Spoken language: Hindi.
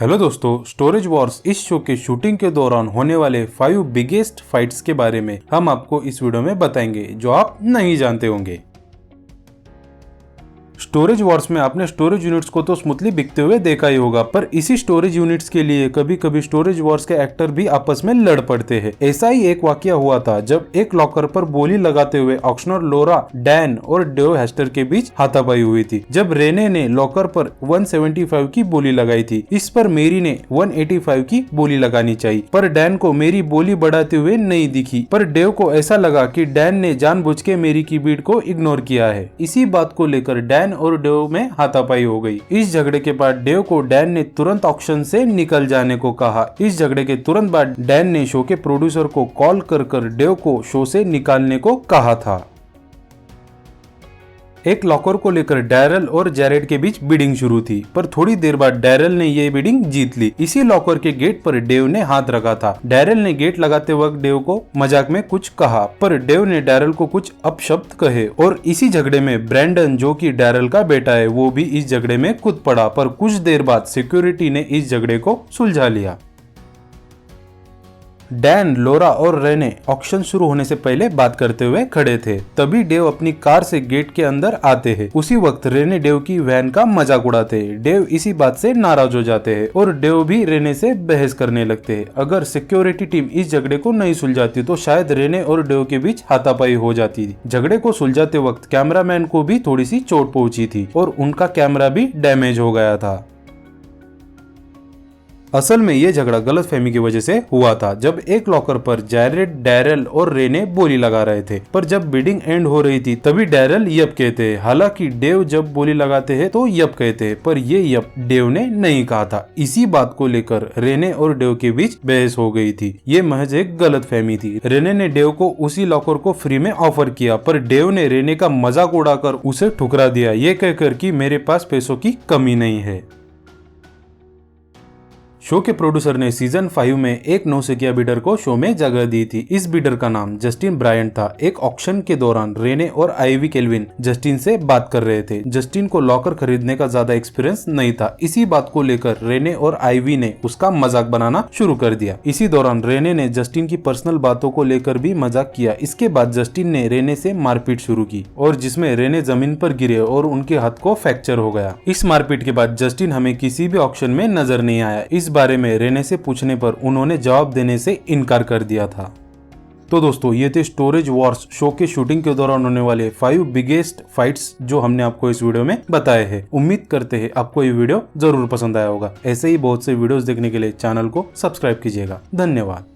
हेलो दोस्तों, स्टोरेज वॉर्स इस शो के शूटिंग के दौरान होने वाले 5 बिगेस्ट फाइट्स के बारे में हम आपको इस वीडियो में बताएंगे जो आप नहीं जानते होंगे। स्टोरेज वॉर्स में आपने स्टोरेज यूनिट्स को तो स्मूथली बिकते हुए देखा ही होगा, पर इसी स्टोरेज यूनिट्स के लिए कभी कभी स्टोरेज वॉर्स के एक्टर भी आपस में लड़ पड़ते हैं। ऐसा ही एक वाकया हुआ था जब एक लॉकर पर बोली लगाते हुए ऑक्शनर लोरा, डैन और डेव हेस्टर के बीच हाथापाई हुई थी। जब रेने ने लॉकर पर 175 की बोली लगाई थी, इस पर मेरी ने 185 की बोली लगानी चाहिए, पर डैन को मेरी बोली बढ़ाते हुए नहीं दिखी। पर डेव को ऐसा लगा कि डैन ने जानबूझ के मेरी की बीट को इग्नोर किया है। इसी बात को लेकर डैन और डेव में हाथापाई हो गई। इस झगड़े के बाद डेव को डैन ने तुरंत ऑक्शन से निकल जाने को कहा। इस झगड़े के तुरंत बाद डैन ने शो के प्रोड्यूसर को कॉल कर डेव को शो से निकालने को कहा था। एक लॉकर को लेकर डैरल और जैरेड के बीच बिडिंग शुरू थी, पर थोड़ी देर बाद डैरल ने ये बिडिंग जीत ली। इसी लॉकर के गेट पर डेव ने हाथ रखा था। डैरल ने गेट लगाते वक्त डेव को मजाक में कुछ कहा, पर डेव ने डैरल को कुछ अपशब्द कहे और इसी झगड़े में ब्रैंडन, जो कि डैरल का बेटा है, वो भी इस झगड़े में कूद पड़ा। पर कुछ देर बाद सिक्योरिटी ने इस झगड़े को सुलझा लिया। डैन, लोरा और रेने ऑक्शन शुरू होने से पहले बात करते हुए खड़े थे। तभी डेव अपनी कार से गेट के अंदर आते हैं। उसी वक्त रेने डेव की वैन का मजाक उड़ाते हैं। डेव इसी बात से नाराज हो जाते हैं और डेव भी रेने से बहस करने लगते हैं। अगर सिक्योरिटी टीम इस झगड़े को नहीं सुलझाती तो शायद रेने और डेव के बीच हाथापाई हो जाती थी। झगड़े को सुलझाते वक्त कैमरामैन को भी थोड़ी सी चोट पहुंची थी और उनका कैमरा भी डैमेज हो गया था। असल में ये झगड़ा गलतफहमी की वजह से हुआ था, जब एक लॉकर पर जैरेड, डैरल और रेने बोली लगा रहे थे। पर जब बिडिंग एंड हो रही थी तभी डैरल यप कहते हैं। हालांकि डेव जब बोली लगाते हैं तो यप कहते हैं, पर ये यप डेव ने नहीं कहा था। इसी बात को लेकर रेने और डेव के बीच बहस हो गई थी। ये महज एक गलतफहमी थी। रेने ने डेव को उसी लॉकर को फ्री में ऑफर किया, पर डेव ने रेने का मजाक उड़ाकर उसे ठुकरा दिया, ये कहकर कि मेरे पास पैसों की कमी नहीं है। शो के प्रोड्यूसर ने सीजन 5 में एक नौसिखिया बिडर को शो में जगह दी थी। इस बिडर का नाम जस्टिन ब्रायंट था। एक ऑक्शन के दौरान रेने और आइवी केल्विन जस्टिन से बात कर रहे थे। जस्टिन को लॉकर खरीदने का ज्यादा एक्सपीरियंस नहीं था। इसी बात को लेकर रेने और आइवी ने उसका मजाक बनाना शुरू कर दिया। इसी दौरान रेने ने जस्टिन की पर्सनल बातों को लेकर भी मजाक किया। इसके बाद जस्टिन ने रेने से मारपीट शुरू की और जिसमें रेने जमीन पर गिरे और उनके हाथ को फ्रैक्चर हो गया। इस मारपीट के बाद जस्टिन हमें किसी भी ऑक्शन में नजर नहीं आया। इस बारे में रेने से पूछने पर उन्होंने जवाब देने से इनकार कर दिया था। तो दोस्तों, ये थे स्टोरेज वॉर्स शो के शूटिंग के दौरान होने वाले 5 बिगेस्ट फाइट्स जो हमने आपको इस वीडियो में बताए हैं। उम्मीद करते हैं आपको ये वीडियो जरूर पसंद आया होगा। ऐसे ही बहुत से वीडियोस देखने के लिए चैनल को सब्सक्राइब कीजिएगा। धन्यवाद।